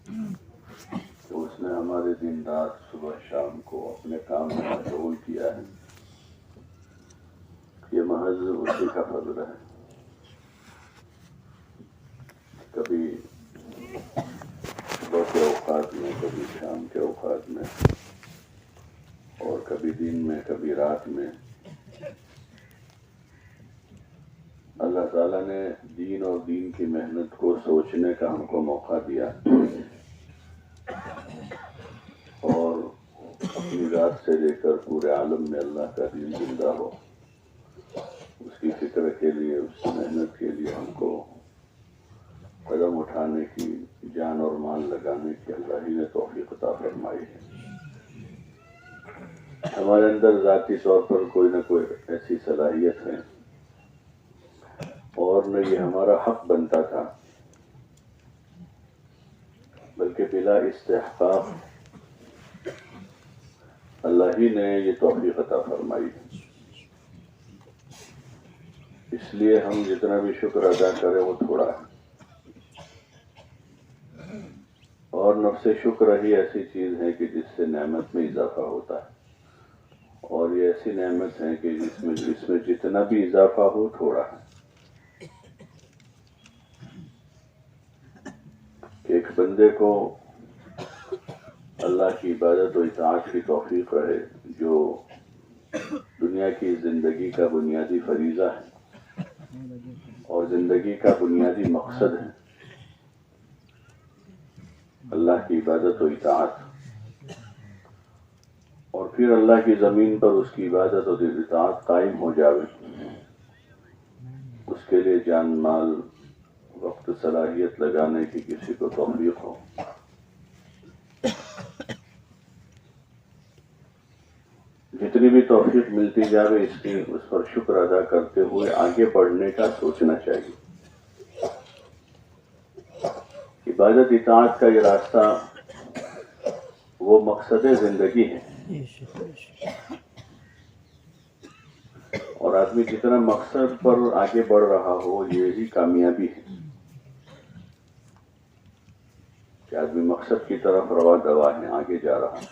کہ اس نے ہمارے دن رات صبح شام کو اپنے کام میں مشغول کیا ہے، یہ محض اسی کا فضل ہے۔ کبھی صبح کے اوقات میں، کبھی شام کے اوقات میں، اور کبھی دن میں، کبھی رات میں، اللہ تعالیٰ نے دین اور دین کی محنت کو سوچنے کا ہم کو موقع دیا، اور اپنی ذات سے لے کر پورے عالم میں اللہ کا دین زندہ ہو، اس کی فکر کے لیے، اس کی محنت کے لیے ہم کو قدم اٹھانے کی، جان اور مال لگانے کی اللہ ہی نے توفیق عطا فرمائی ہے۔ ہمارے اندر ذاتی طور پر کوئی نہ کوئی ایسی صلاحیت ہے، اور نہ یہ ہمارا حق بنتا تھا، بلکہ بلا استحقاق اللہ ہی نے یہ توفیق عطا فرمائی ہے۔ اس لیے ہم جتنا بھی شکر ادا کریں وہ تھوڑا ہے، اور نفس شکر ہی ایسی چیز ہے کہ جس سے نعمت میں اضافہ ہوتا ہے، اور یہ ایسی نعمت ہے کہ جس میں جتنا بھی اضافہ ہو تھوڑا ہے۔ ایک بندے کو اللہ کی عبادت و اطاعت کی توفیق رہے، جو دنیا کی زندگی کا بنیادی فریضہ ہے اور زندگی کا بنیادی مقصد ہے، اللہ کی عبادت و اطاعت، اور پھر اللہ کی زمین پر اس کی عبادت و اطاعت قائم ہو جاوے، اس کے لیے جان مال وقت صلاحیت لگانے کی کسی کو توفیق ہو، جتنی بھی توفیق ملتی جاوے اس پر شکر ادا کرتے ہوئے آگے بڑھنے کا سوچنا چاہیے۔ عبادت اطاعت کا یہ راستہ وہ مقصد زندگی ہے، اور آدمی جتنا مقصد پر آگے بڑھ رہا ہو یہی کامیابی ہے، کہ آدمی مقصد کی طرف رواں دوا ہے، آگے جا رہا ہے،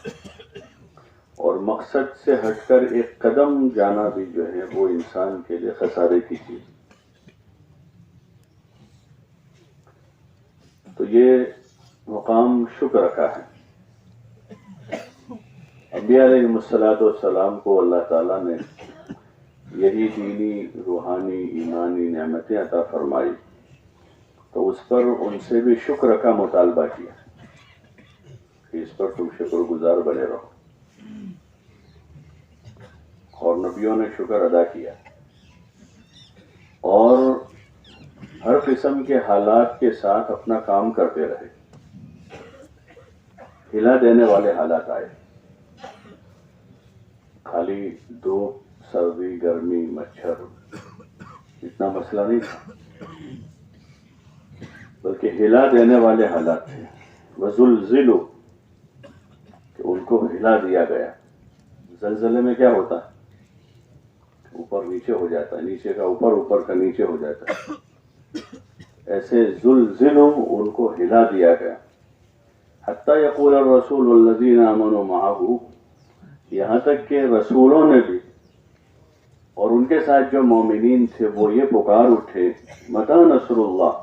اور مقصد سے ہٹ کر ایک قدم جانا بھی جو ہے وہ انسان کے لیے خسارے کی چیز۔ تو یہ مقام شکر کا ہے۔ انبیاء علیہ السلام کو اللہ تعالیٰ نے یہی دینی، روحانی، ایمانی نعمتیں عطا فرمائی، تو اس پر ان سے بھی شکر کا مطالبہ کیا کہ اس پر تم شکر گزار بنے رہو، اور نبیوں نے شکر ادا کیا، اور ہر قسم کے حالات کے ساتھ اپنا کام کرتے رہے۔ ہلا دینے والے حالات آئے، خالی دھوپ، سردی، گرمی، مچھر، اتنا مسئلہ نہیں تھا، بلکہ ہلا دینے والے حالات تھے۔ وَزُلْزِلُوا، کہ ان کو ہلا دیا گیا۔ زلزلے میں کیا ہوتا ہے؟ اوپر نیچے ہو جاتا ہے، نیچے کا اوپر، اوپر کا نیچے ہو جاتا ہے۔ ایسے زلزلوں، ان کو ہلا دیا گیا۔ حتیٰ یقول الرسول والذین آمنوا معہ، یہاں تک کہ رسولوں نے بھی اور ان کے ساتھ جو مومنین تھے وہ یہ پکار اٹھے، متی نصر اللہ،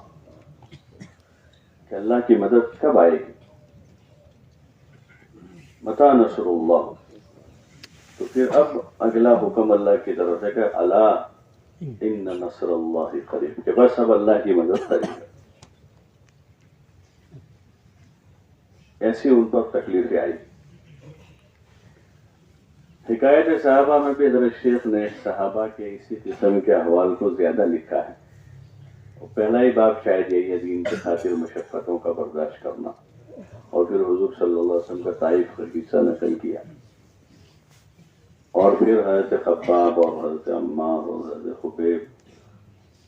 کہ اللہ کی مدد کب آئے گی؟ متی نصر اللہ۔ تو پھر اب اگلا حکم اللہ کی طرف سے کہ الا ان نصر اللہ قریب، کہ بس اب اللہ کی مدد قریب ہے۔ ایسی ان پر تکلیفیں آئی۔ حکایت صحابہ میں بھی حضرت شیخ نے صحابہ کے اسی قسم کے احوال کو زیادہ لکھا ہے۔ پہلا ہی باب شاید یہی ہے، دین کی خاطر مشقتوں کا برداشت کرنا، اور پھر حضور صلی اللہ علیہ وسلم کا طائف کا قصہ نقل کیا، اور پھر حضرت خباب اور حضرت عمار اور حضرت خبیب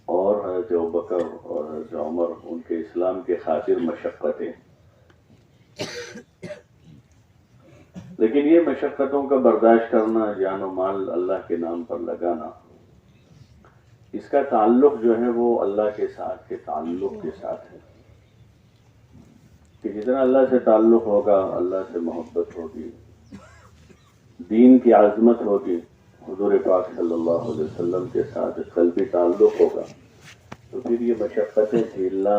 اور حضرت ابوبکر اور حضرت عمر، ان کے اسلام کے خاطر مشقتیں۔ لیکن یہ مشقتوں کا برداشت کرنا، جان و مال اللہ کے نام پر لگانا، اس کا تعلق جو ہے وہ اللہ کے ساتھ کے تعلق کے ساتھ ہے۔ کہ جتنا اللہ سے تعلق ہوگا، اللہ سے محبت ہوگی، دین کی عظمت ہوگی، حضور پاک صلی اللہ علیہ وسلم کے ساتھ قلبی تعلق ہوگا، تو پھر یہ مشقتیں جھیلنا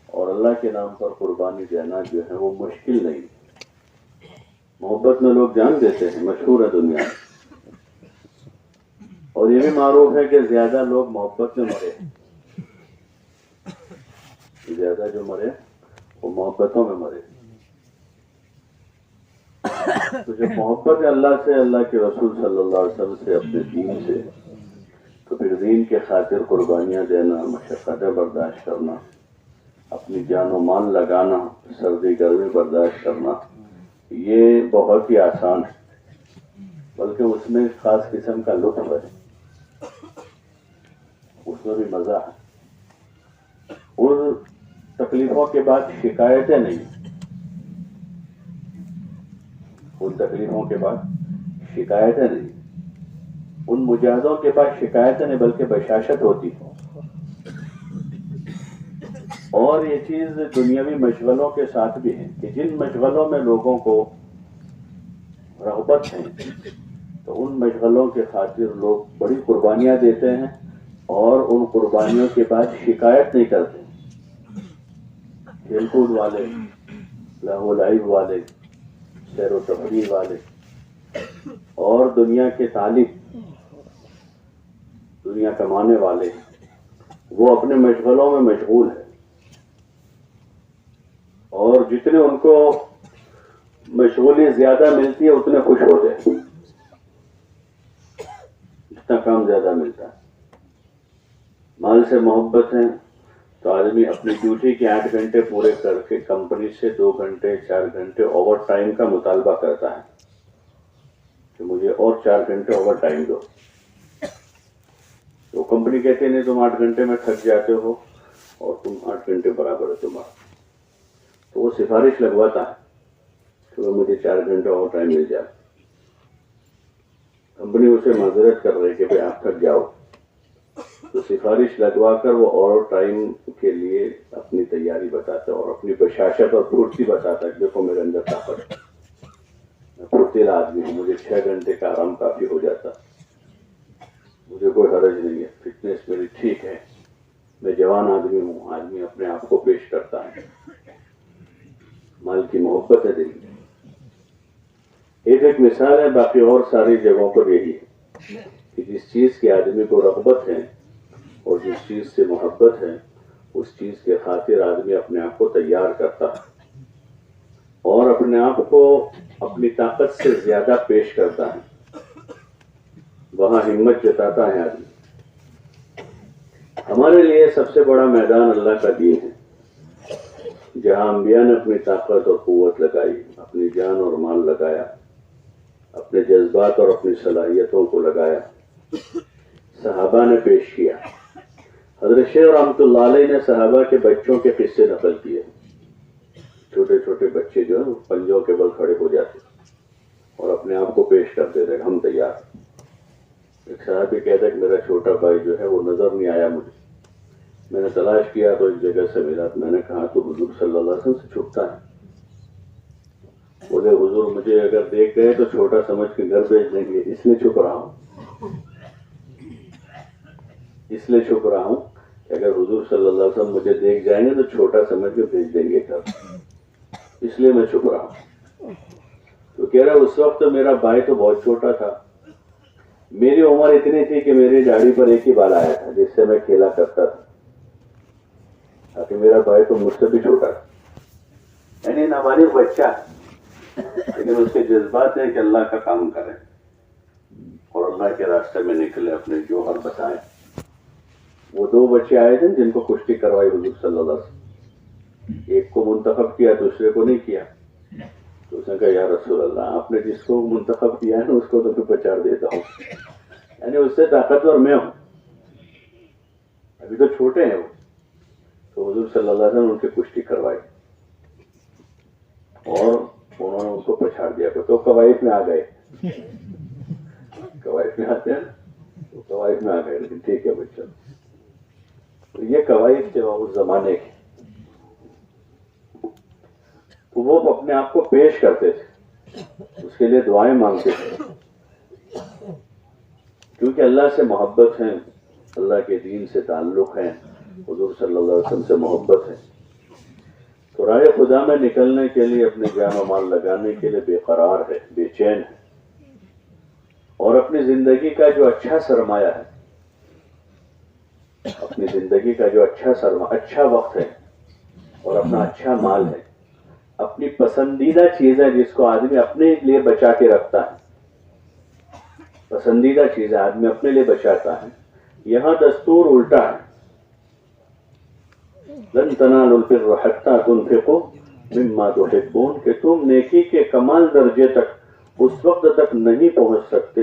اور اللہ کے نام پر قربانی دینا جو ہے وہ مشکل نہیں۔ محبت میں لوگ جان دیتے ہیں، مشہور ہے دنیا میں، اور یہ بھی معروف ہے کہ زیادہ لوگ محبت میں مرے، زیادہ جو مرے وہ محبتوں میں مرے۔ تو جب محبت ہے اللہ سے، اللہ کے رسول صلی اللہ علیہ وسلم سے، اپنے دین سے، تو پھر دین کے خاطر قربانیاں دینا، مشقتیں برداشت کرنا، اپنی جان و مال لگانا، سردی گرمی برداشت کرنا، یہ بہت ہی آسان ہے، بلکہ اس میں خاص قسم کا لطف ہے، اس میں بھی مزہ ہے۔ ان تکلیفوں کے بعد شکایتیں نہیں، ان تکلیفوں کے بعد شکایتیں نہیں، ان مجاہدوں کے بعد شکایتیں نہیں، بلکہ بشاشت ہوتی ہے۔ اور یہ چیز دنیاوی مشغلوں کے ساتھ بھی ہے کہ جن مشغلوں میں لوگوں کو رغبت ہے تو ان مشغلوں کے خاطر لوگ بڑی قربانیاں دیتے ہیں، اور ان قربانیوں کے بعد شکایت نہیں کرتے۔ کھیل کود والے، لہو و لعب والے، سیر و تفریح والے، اور دنیا کے طالب، دنیا کمانے والے، وہ اپنے مشغلوں میں مشغول ہیں، اور جتنے ان کو مشغولیت زیادہ ملتی ہے اتنے خوش ہوتے ہیں، جتنا کام زیادہ ملتا ہے۔ مال سے محبت ہے تو آدمی اپنی ڈیوٹی کے 8 گھنٹے پورے کر کے کمپنی سے 2 گھنٹے 4 گھنٹے اوور ٹائم کا مطالبہ کرتا ہے کہ مجھے اور 4 گھنٹے اوور ٹائم دو۔ تو کمپنی کہتے نہیں تم 8 گھنٹے میں تھک جاتے ہو اور تم 8 گھنٹے برابر ہے تمہارا، تو وہ سفارش لگواتا ہے کہ مجھے 4 گھنٹے اوور ٹائم مل جائے۔ کمپنی اسے معذرت کر رہی ہے کہ بھائی آپ تھک جاؤ، تو سفارش لگوا کر وہ اوور ٹائم کے لیے اپنی تیاری بتاتا ہے اور اپنی بشاشت اور پھرتی بتاتا ہے کہ دیکھو میرے اندر طاقت ہے، میں پھرتیلا آدمی ہوں، مجھے 6 گھنٹے کا آرام کافی ہو جاتا، مجھے کوئی حرج نہیں ہے، فٹنس میری ٹھیک ہے، میں جوان آدمی ہوں۔ آدمی اپنے آپ کو پیش کرتا ہے، مال کی محبت ہے دل میں۔ ایک مثال ہے، باقی اور ساری جگہوں پر یہی ہے کہ جس چیز کی آدمی کو رغبت ہے اور جس چیز سے محبت ہے، اس چیز کے خاطر آدمی اپنے آپ کو تیار کرتا ہے اور اپنے آپ کو اپنی طاقت سے زیادہ پیش کرتا ہے، وہاں ہمت جتاتا ہے آدمی۔ ہمارے لیے سب سے بڑا میدان اللہ کا دین ہے، جہاں انبیاء نے اپنی طاقت اور قوت لگائی، اپنی جان اور مال لگایا، اپنے جذبات اور اپنی صلاحیتوں کو لگایا، صحابہ نے پیش کیا۔ حضرت شیخ رحمۃ اللہ علیہ نے صحابہ کے بچوں کے قصے نقل کیے، چھوٹے چھوٹے بچے جو ہیں پنجوں کے بل کھڑے ہو جاتے اور اپنے آپ کو پیش کرتے تھے، ہم تیار۔ ایک صحابی کہتا ہے کہ میرا چھوٹا بھائی جو ہے وہ نظر نہیں آیا مجھے، میں نے تلاش کیا تو ایک جگہ سے ملا، میں نے کہا تو حضور صلی اللہ علیہ وسلم سے چھپتا ہے؟ بولے حضور مجھے اگر دیکھ گئے تو چھوٹا سمجھ کے گھر بھیج دیں گے، اس لیے چھپ رہا ہوں، اس لیے چھپ رہا ہوں کہ اگر حضور صلی اللہ علیہ وسلم مجھے دیکھ جائیں گے تو چھوٹا سمجھ کے بھیج دیں گے گھر، اس لیے میں چھپ رہا ہوں۔ تو کہہ رہا اس وقت میرا بھائی تو بہت چھوٹا تھا، میری عمر اتنی تھی کہ میری داڑھی پر ایک ہی بال آیا تھا جس سے میں کھیلا کرتا تھا، تاکہ میرا بھائی تو مجھ سے بھی چھوٹا تھا، یعنی ہماری بچہ، لیکن اس کے جذبات ہیں کہ اللہ کا کام کریں اور اللہ کے راستے میں نکلے، اپنے جوہر بتائیں۔ وہ 2 بچے آئے تھے جن کو کشتی کروائی حضور صلی اللہ علیہ وسلم، ایک کو منتخب کیا دوسرے کو نہیں کیا، تو اس نے کہا یا رسول اللہ آپ نے جس کو منتخب کیا ہے نا اس کو تو میں پچاڑ دیتا ہوں، یعنی اس سے طاقتور میں ہوں، ابھی تو چھوٹے ہیں وہ۔ تو حضور صلی اللہ علیہ وسلم ان کی کشتی کروائی اور انہوں نے ان کو پچھاڑ دیا، تو قوائف میں آ گئے، قوائف میں آتے ہیں تو قوائف میں آ گئے، لیکن ٹھیک ہے بچہ۔ تو یہ قوائف تھے اس زمانے کے، تو وہ اپنے آپ کو پیش کرتے تھے، اس کے لیے دعائیں مانگتے تھے، کیونکہ اللہ سے محبت ہے، اللہ کے دین سے تعلق ہے، حضور صلی اللہ علیہ وسلم سے محبت ہے، تو راہ خدا میں نکلنے کے لیے اپنے جان و مال لگانے کے لیے بے قرار ہے، بے چین ہے، اور اپنی زندگی کا جو اچھا سرمایہ ہے، اپنی زندگی کا جو اچھا وقت ہے اور اپنا اچھا مال ہے، اپنی پسندیدہ چیز ہے جس کو آدمی اپنے لیے بچا کے رکھتا ہے، پسندیدہ چیز آدمی اپنے لیے بچاتا ہے، یہاں دستور الٹا ہے، لن تنالوا البر حتى تنفقوا مما تحبون، کہ تم نیکی کے کمال درجے تک اس وقت تک نہیں پہنچ سکتے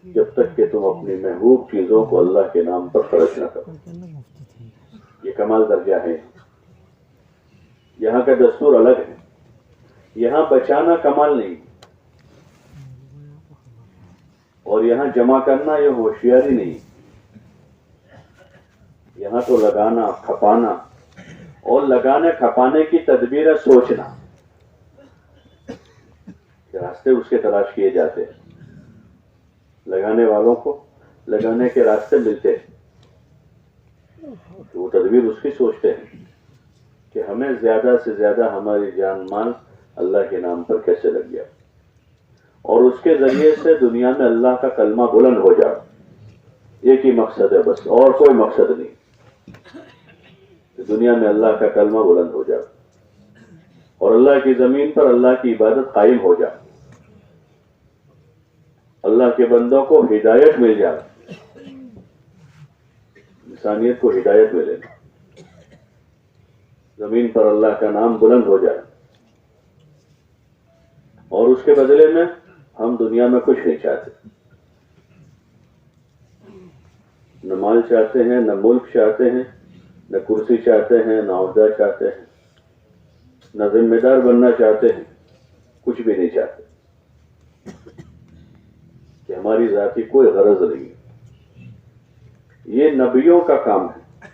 جب تک کہ تم اپنی محبوب چیزوں کو اللہ کے نام پر خرچ نہ کرو. یہ کمال درجہ ہے. یہاں کا دستور الگ ہے. یہاں بچانا کمال نہیں، اور یہاں جمع کرنا یہ ہوشیاری نہیں. یہاں تو لگانا کھپانا، اور لگانے کھپانے کی تدبیر ہے سوچنا کہ راستے اس کے تلاش کیے جاتے ہیں، لگانے والوں کو لگانے کے راستے ملتے ہیں، تو وہ تدبیر اس کی سوچتے ہیں کہ ہمیں زیادہ سے زیادہ ہماری جان مال اللہ کے نام پر کیسے لگ گیا، اور اس کے ذریعے سے دنیا میں اللہ کا کلمہ بلند ہو جائے. ایک ہی مقصد ہے بس، اور کوئی مقصد نہیں، کہ دنیا میں اللہ کا کلمہ بلند ہو جائے اور اللہ کی زمین پر اللہ کی عبادت قائم ہو جائے، اللہ کے بندوں کو ہدایت مل جائے، انسانیت کو ہدایت ملے، زمین پر اللہ کا نام بلند ہو جائے، اور اس کے بدلے میں ہم دنیا میں کچھ نہیں چاہتے، نہ مال چاہتے ہیں، نہ ملک چاہتے ہیں، نہ کرسی چاہتے ہیں، نہ عہدہ چاہتے ہیں، نہ ذمہ دار بننا چاہتے ہیں، کچھ بھی نہیں چاہتے، کہ ہماری ذاتی کوئی غرض نہیں ہے. یہ نبیوں کا کام ہے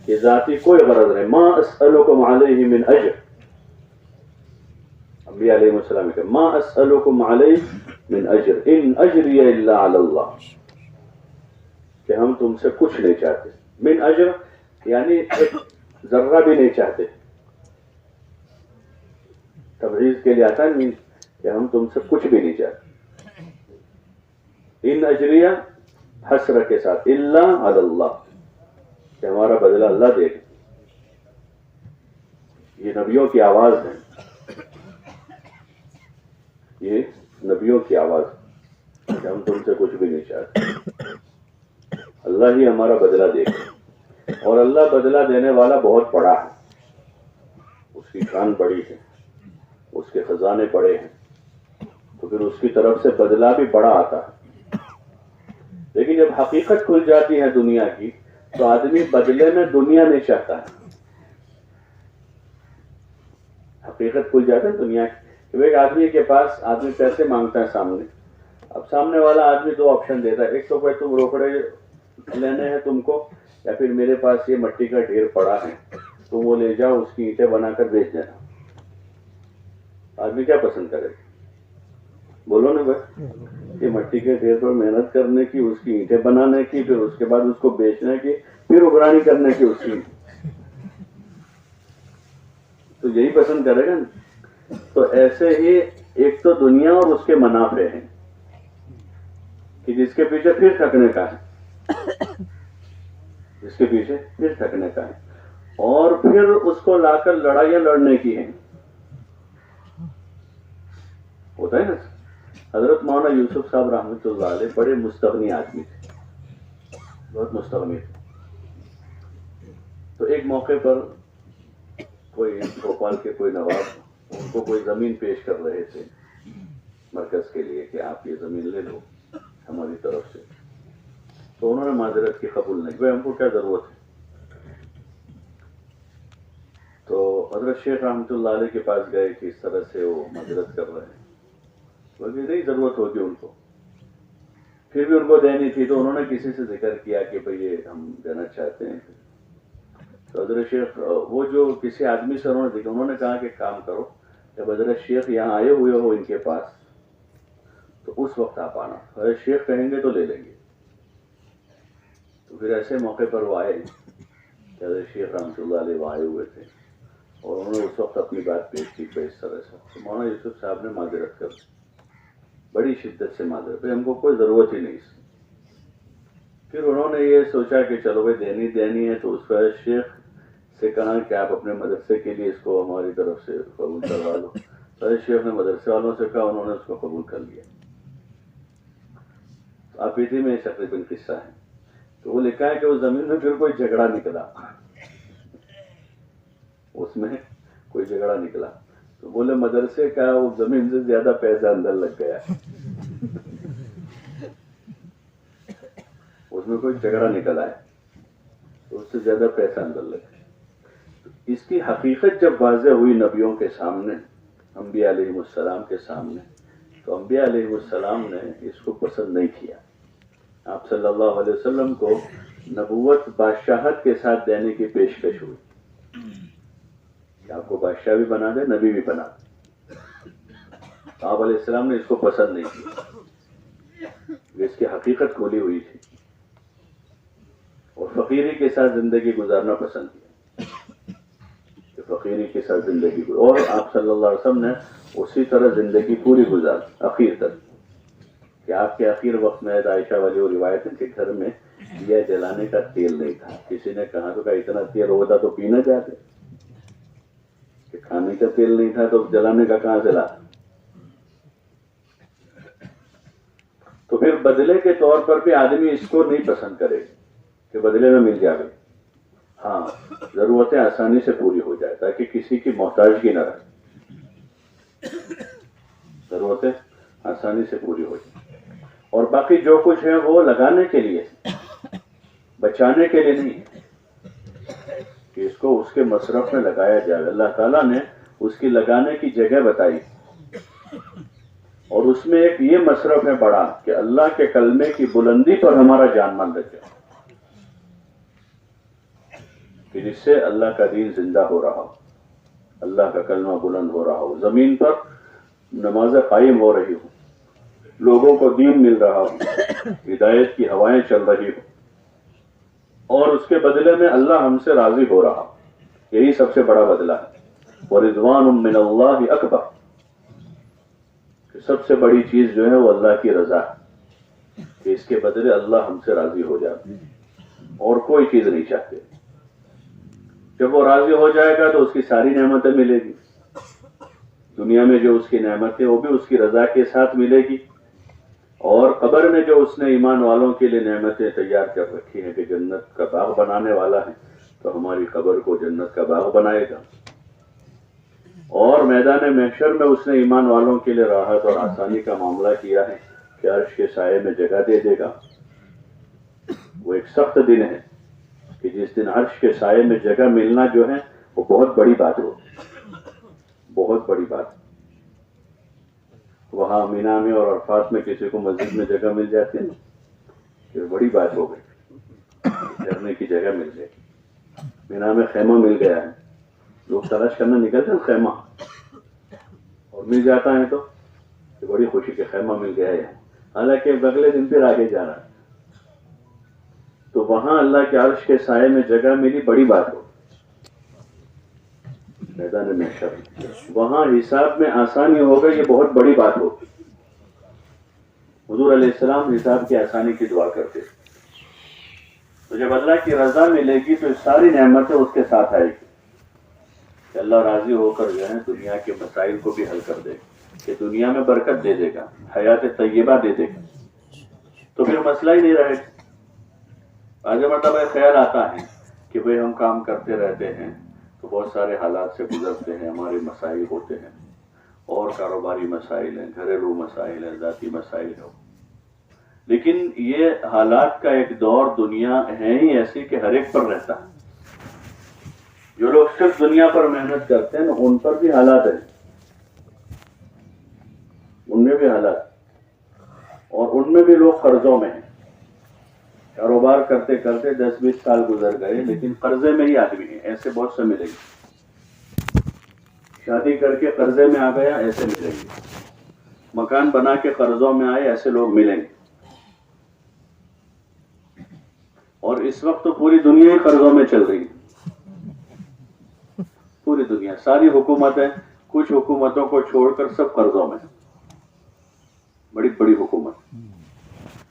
کہ ذاتی کوئی غرض نہیں. ما اسألکم علیہ من اجر، انبیاء علیہ السلام کہ ما اسألکم علیہ من اجر ان اجری الا علی اللہ، کہ ہم تم سے کچھ نہیں چاہتے. من اجر یعنی ایک ذرہ بھی نہیں چاہتے. تبریز کے لیے آتا ہے کہ ہم تم سے کچھ بھی نہیں چاہتے. ان اجریہ حسر کے ساتھ الا علی اللہ، کہ ہمارا بدلہ اللہ دے گا. یہ نبیوں کی آواز ہے، یہ نبیوں کی آواز ہے کہ ہم تم سے کچھ بھی نہیں چاہتے، اللہ ہی ہمارا بدلہ دے گا. اور اللہ بدلہ دینے والا بہت بڑا ہے، اس کی شان بڑی ہے، اس کے خزانے بڑے ہیں، تو پھر اس کی طرف سے بدلہ بھی بڑا آتا ہے. لیکن جب حقیقت کھل جاتی ہے دنیا کی تو آدمی بدلے میں دنیا نہیں چاہتا ہے. حقیقت کھل جاتا ہے دنیا کی کہ ایک آدمی کے پاس آدمی پیسے مانگتا ہے سامنے، اب سامنے والا آدمی دو آپشن دیتا ہے، ایک تو کوئی تم روکڑے لینے ہیں تم کو، یا پھر میرے پاس یہ مٹی کا ڈھیر پڑا ہے تم وہ لے جاؤ، اس کی اینٹیں بنا کر بیچ دینا. آدمی کیا پسند کرے؟ بولو نا بھائی، کہ مٹی کے ڈھیر پر محنت کرنے کی، اس کی اینٹیں بنانے کی، پھر اس کے بعد اس کو بیچنے کی، پھر اگرانی کرنے کی اس کی، تو یہی پسند کرے گا نا. تو ایسے ہی ایک تو دنیا اور اس کے منافع ہیں کہ جس کے پیچھے پھر تھکنے کا ہے، جس کے پیچھے پھر تھکنے کا ہے، اور پھر اس کو لا کر لڑائیاں لڑنے کی ہیں. ہوتا ہے نا. حضرت مولانا یوسف صاحب رحمۃ اللہ علیہ بڑے مستغنی آدمی تھے، بہت مستغنی تھے. تو ایک موقع پر کوئی بھوپال کے کوئی نواب ان کو کوئی زمین پیش کر رہے تھے مرکز کے لیے کہ آپ یہ زمین لے لو ہماری طرف سے. تو انہوں نے معذرت کی قبول نہیں، بھائی ہم کو کیا ضرورت ہے. تو حضرت شیخ رحمۃ اللہ علیہ کے پاس گئے کہ اس طرح سے وہ معذرت کر رہے ہیں، بلکہ نہیں ضرورت ہوگی ان کو، پھر بھی ان کو دینی تھی. تو انہوں نے کسی سے ذکر کیا کہ بھئی یہ ہم دینا چاہتے ہیں. تو حضرت شیخ وہ جو کسی آدمی سے انہوں نے کہا کہ کام کرو، جب حضرت شیخ یہاں آئے ہوئے ہو ان کے پاس تو اس وقت آپ آنا. حضرت شیخ کہیں گے تو لے لیں گے. تو پھر ایسے موقع پر وہ آئے کہ حضرت شیخ رحمۃ اللہ علیہ وہ آئے ہوئے تھے اور انہوں نے اس وقت اپنی بات پیش کی اس طرح سے. تو مولانا یوسف صاحب نے معذرت کر بڑی شدت سے معذرت، ہم کو کوئی ضرورت ہی نہیں. پھر انہوں نے یہ سوچا کہ چلو بھائی دینی ہے، تو اس پر شیخ سے کہا کہ آپ اپنے مدرسے کے لیے اس کو ہماری طرف سے قبول کروا لو. شیخ نے مدرسے والوں سے کہا، انہوں نے اس کو قبول کر لیا. آپ اسی میں تقریباً قصہ ہے. تو وہ لکھا ہے کہ اس زمین میں پھر کوئی جھگڑا نکلا، اس میں کوئی جھگڑا نکلا تو بولے مدرسے کا وہ زمین سے زیادہ پیسہ اندر لگ گیا. اس میں کوئی جھگڑا نکلا ہے تو اس سے زیادہ پیسہ اندر لگ گیا. اس کی حقیقت جب واضح ہوئی نبیوں کے سامنے، انبیاء علیہ السلام کے سامنے، تو انبیاء علیہ السلام نے اس کو پسند نہیں کیا. آپ صلی اللہ علیہ وسلم کو نبوت بادشاہت کے ساتھ دینے کی پیشکش ہوئی کہ آپ کو بادشاہ بھی بنا دے، نبی بھی بنا دے. آپ علیہ السلام نے اس کو پسند نہیں کیا. اس کی حقیقت کھولی ہوئی تھی اور فقیری کے ساتھ زندگی گزارنا پسند کیا کہ فقیری کے ساتھ زندگی اور آپ صلی اللہ علیہ وسلم نے اسی طرح زندگی پوری گزار اخیر تک کہ آپ کے آخر وقت میں عائشہ والی وہ روایت ہے کہ گھر میں دیا جلانے کا تیل نہیں تھا. کسی نے کہا تو کہ اتنا تیل ہوتا تو پینا چاہتے، کہ کھانے کا تیل نہیں تھا تو جلانے کا کہاں سے لا. تو پھر بدلے کے طور پر بھی آدمی اس کو نہیں پسند کرے کہ بدلے میں مل جائے. ہاں، ضرورتیں آسانی سے پوری ہو جائے تاکہ کسی کی محتاجگی نہ رہے. ضرورتیں آسانی سے پوری ہو جائے اور باقی جو کچھ ہے وہ لگانے کے لیے، بچانے کے لیے نہیں کہ اس کو اس کے مصرف میں لگایا جائے. اللہ تعالیٰ نے اس کی لگانے کی جگہ بتائی اور اس میں ایک یہ مصرف ہے بڑا کہ اللہ کے کلمے کی بلندی پر ہمارا جان مان رکھے کہ جس سے اللہ کا دین زندہ ہو رہا ہو، اللہ کا کلمہ بلند ہو رہا ہو، زمین پر نمازیں قائم ہو رہی ہوں، لوگوں کو دین مل رہا ہو، ہدایت کی ہوائیں چل رہی ہوں اور اس کے بدلے میں اللہ ہم سے راضی ہو رہا. یہی سب سے بڑا بدلہ ہے. وَرِضْوَانٌ مِّنَ اللَّهِ أَكْبَرُ، کہ سب سے بڑی چیز جو ہے وہ اللہ کی رضا ہے کہ اس کے بدلے اللہ ہم سے راضی ہو جاتے اور کوئی چیز نہیں چاہتے. جب وہ راضی ہو جائے گا تو اس کی ساری نعمتیں ملے گی. دنیا میں جو اس کی نعمتیں وہ بھی اس کی رضا کے ساتھ ملے گی اور قبر میں جو اس نے ایمان والوں کے لیے نعمتیں تیار کر رکھی ہیں کہ جنت کا باغ بنانے والا ہے، تو ہماری قبر کو جنت کا باغ بنائے گا. اور میدان محشر میں اس نے ایمان والوں کے لیے راحت اور آسانی کا معاملہ کیا ہے کہ عرش کے سائے میں جگہ دے دے گا. وہ ایک سخت دن ہے کہ جس دن عرش کے سائے میں جگہ ملنا جو ہے وہ بہت بڑی بات ہو، بہت بڑی بات. وہاں مینا میں اور عرفات میں کسی کو مسجد میں جگہ مل جاتی ہے کہ بڑی بات ہو گئی، ٹھہرنے کی جگہ مل جائے. مینا میں خیمہ مل گیا ہے، لوگ تلاش کرنا نکلتے ہیں خیمہ، اور مل جاتا ہے تو بڑی خوشی کے خیمہ مل گیا ہے. حالانکہ اگلے دن پھر آگے جانا ہے. تو وہاں اللہ کے عرش کے سائے میں جگہ ملی، بڑی بات ہو. میدان محشر وہاں حساب میں آسانی ہوگا، یہ بہت بڑی بات ہو. حضور علیہ السلام حساب کی آسانی کی دعا کرتے. تو جب اللہ کی رضا ملے گی تو ساری نعمتیں اس کے ساتھ آئے گی کہ اللہ راضی ہو کر جو ہے دنیا کے مسائل کو بھی حل کر دے گا، کہ دنیا میں برکت دے دے گا، حیات طیبہ دے دے گا. تو پھر مسئلہ ہی نہیں رہے گا. آج مرتبہ خیال آتا ہے کہ بھئی ہم کام کرتے رہتے ہیں تو بہت سارے حالات سے گزرتے ہیں، ہمارے مسائل ہوتے ہیں اور کاروباری مسائل ہیں، گھریلو مسائل ہیں، ذاتی مسائل ہیں. لیکن یہ حالات کا ایک دور دنیا ہے ہی ایسی کہ ہر ایک پر رہتا ہے. جو لوگ صرف دنیا پر محنت کرتے ہیں ان پر بھی حالات ہیں، ان میں بھی حالات، اور ان میں بھی لوگ قرضوں میں ہیں. کاروبار کرتے کرتے 10-20 سال گزر گئے لیکن قرضے میں ہی آدمی ہیں. ایسے بہت سے ملیں گے. شادی کر کے قرضے میں آ گیا ایسے ملیں گے، مکان بنا کے قرضوں میں آئے ایسے لوگ ملیں گے. اور اس وقت تو پوری دنیا ہی قرضوں میں چل رہی ہے، پوری دنیا، ساری حکومتیں، کچھ حکومتوں کو چھوڑ کر سب قرضوں میں، بڑی بڑی حکومت.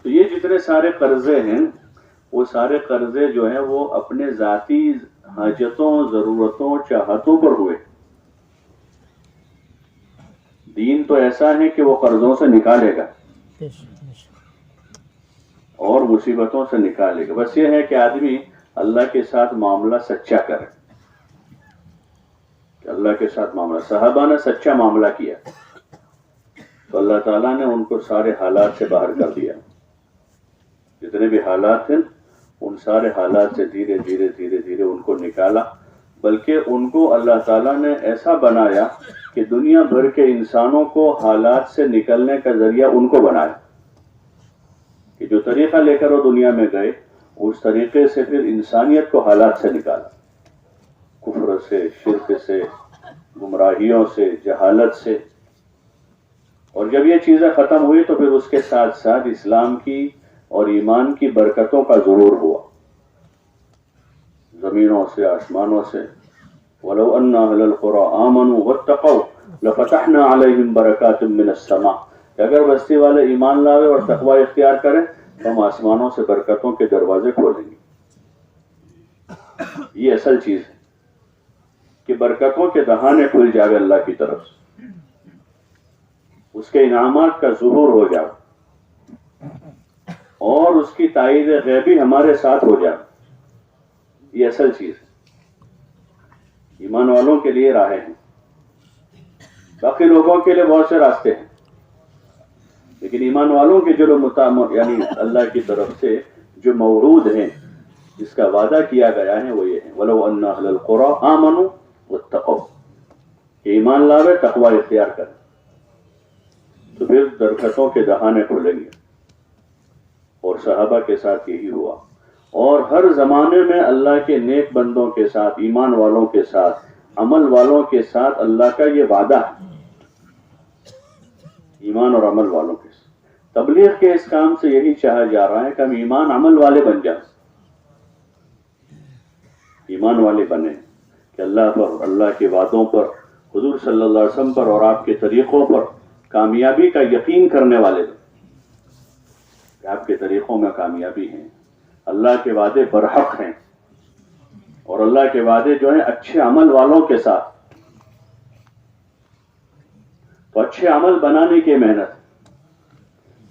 تو یہ جتنے سارے قرضے ہیں وہ سارے قرضے جو ہیں وہ اپنے ذاتی حاجتوں، ضرورتوں، چاہتوں پر ہوئے. دین تو ایسا ہے کہ وہ قرضوں سے نکالے گا اور مصیبتوں سے نکالے گا. بس یہ ہے کہ آدمی اللہ کے ساتھ معاملہ سچا کرے. کہ اللہ کے ساتھ معاملہ، صحابہ نے سچا معاملہ کیا تو اللہ تعالیٰ نے ان کو سارے حالات سے باہر کر دیا. جتنے بھی حالات ہیں ان سارے حالات سے دھیرے دھیرے دھیرے دھیرے ان کو نکالا. بلکہ ان کو اللہ تعالیٰ نے ایسا بنایا کہ دنیا بھر کے انسانوں کو حالات سے نکلنے کا ذریعہ ان کو بنایا. کہ جو طریقہ لے کر وہ دنیا میں گئے اس طریقے سے پھر انسانیت کو حالات سے نکالا، کفر سے، شرک سے، گمراہیوں سے، جہالت سے. اور جب یہ چیزیں ختم ہوئی تو پھر اس کے ساتھ ساتھ اسلام کی اور ایمان کی برکتوں کا ظہور ہوا، زمینوں سے، آسمانوں سے. وَلَوْ أَنَّ أَهْلَ الْقُرَىٰ آمَنُوا وَاتَّقَوْا لَفَتَحْنَا عَلَيْهِمْ بَرَكَاتٍ مِّنَ السَّمَاءِ. کہ اگر بستی والے ایمان لاوے اور تقوی اختیار کریں تو ہم آسمانوں سے برکتوں کے دروازے کھولیں گے. یہ اصل چیز ہے کہ برکتوں کے دہانے کھل جائے اللہ کی طرف سے، اس کے انعامات کا ظہور ہو جائے اور اس کی تائید غیبی ہمارے ساتھ ہو جائے. یہ اصل چیز ہے. ایمان والوں کے لیے راہیں ہیں، باقی لوگوں کے لیے بہت سے راستے ہیں، لیکن ایمان والوں کے جو یعنی اللہ کی طرف سے جو موعود ہیں، جس کا وعدہ کیا گیا ہے وہ یہ ہے وَلَوْ أَنَّ أَهْلَ الْقُرَىٰ آمَنُوا وَاتَّقَوْا. کہ ایمان لاوے، تقوی اختیار کریں تو پھر برکتوں کے دہانے کھلیں گے. اور صحابہ کے ساتھ یہی ہوا. اور ہر زمانے میں اللہ کے نیک بندوں کے ساتھ، ایمان والوں کے ساتھ، عمل والوں کے ساتھ اللہ کا یہ وعدہ ہے، ایمان اور عمل والوں کے ساتھ. تبلیغ کے اس کام سے یہی چاہا جا رہا ہے کہ ہم ایمان عمل والے بن جائیں، ایمان والے بنے کہ اللہ پر، اللہ کے وعدوں پر، حضور صلی اللہ علیہ وسلم پر اور آپ کے طریقوں پر کامیابی کا یقین کرنے والے بن. کہ آپ کے طریقوں میں کامیابی ہے، اللہ کے وعدے برحق ہیں، اور اللہ کے وعدے جو ہیں اچھے عمل والوں کے ساتھ. تو اچھے عمل بنانے کی محنت.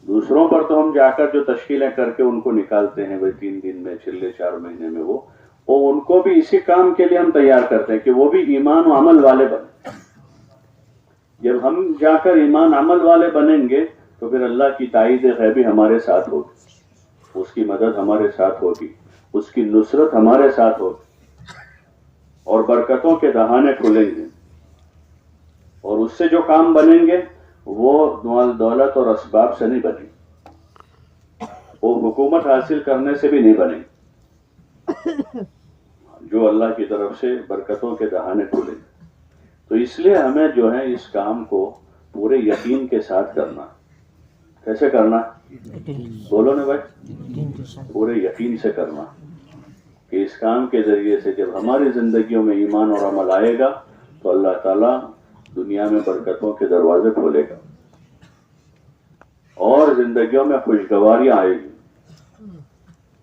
دوسروں پر تو ہم جا کر جو تشکیلیں کر کے ان کو نکالتے ہیں بھائی 3 دن میں، چلے 4 مہینے میں، وہ ان کو بھی اسی کام کے لیے ہم تیار کرتے ہیں کہ وہ بھی ایمان و عمل والے بنیں. جب ہم جا کر ایمان عمل والے بنیں گے تو پھر اللہ کی تائید غیبی ہمارے ساتھ ہوگی، اس کی مدد ہمارے ساتھ ہوگی، اس کی نصرت ہمارے ساتھ ہوگی، اور برکتوں کے دہانے کھلیں گے. اور اس سے جو کام بنیں گے وہ مال دولت اور اسباب سے نہیں بنے، وہ حکومت حاصل کرنے سے بھی نہیں بنے، جو اللہ کی طرف سے برکتوں کے دہانے کھلیں. تو اس لیے ہمیں جو ہے اس کام کو پورے یقین کے ساتھ کرنا. کیسے کرنا؟ بولو نا بھائی، پورے یقین سے کرنا کہ اس کام کے ذریعے سے جب ہماری زندگیوں میں ایمان اور عمل آئے گا تو اللہ تعالیٰ دنیا میں برکتوں کے دروازے کھولے گا اور زندگیوں میں خوشگواریاں آئے گی،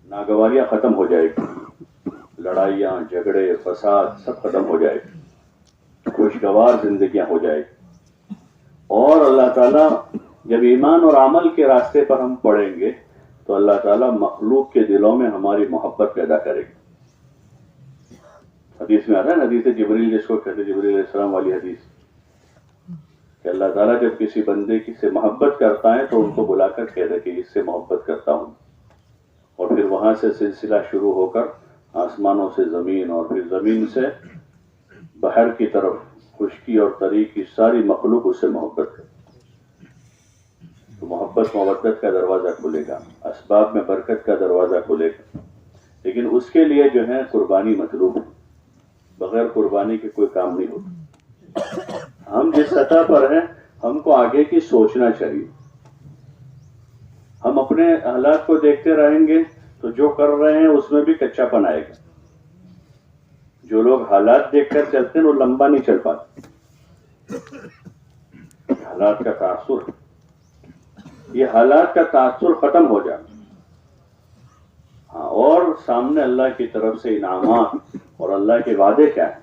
ناگواریاں ختم ہو جائے گی، لڑائیاں، جھگڑے، فساد سب ختم ہو جائے گی، خوشگوار زندگیاں ہو جائے گی. اور اللہ تعالیٰ جب ایمان اور عمل کے راستے پر ہم پڑیں گے تو اللہ تعالیٰ مخلوق کے دلوں میں ہماری محبت پیدا کرے گی. حدیث میں آتا ہے نا، حدیث جبریل جس کو کہتے ہیں، جبریل علیہ السلام والی حدیث، کہ اللہ تعالیٰ جب کسی بندے سے محبت کرتا ہے تو ان کو بلا کر کہہ دے کہ اس سے محبت کرتا ہوں، اور پھر وہاں سے سلسلہ شروع ہو کر آسمانوں سے زمین اور پھر زمین سے بحر کی طرف خشکی اور تری کی ساری مخلوق اس سے محبت کرے. تو محبت مودت کا دروازہ کھلے گا، اسباب میں برکت کا دروازہ کھلے گا. لیکن اس کے لیے جو ہے قربانی مطلوب ہے، بغیر قربانی کے کوئی کام نہیں ہوتا. ہم جس سطح پر ہیں ہم کو آگے کی سوچنا چاہیے. ہم اپنے حالات کو دیکھتے رہیں گے تو جو کر رہے ہیں اس میں بھی کچا پن آئے گا. جو لوگ حالات دیکھ کر چلتے ہیں وہ لمبا نہیں چل پاتے. حالات کا تاثر، یہ حالات کا تاثر ختم ہو جائے ہاں، اور سامنے اللہ کی طرف سے انعامات اور اللہ کے وعدے کیا ہیں،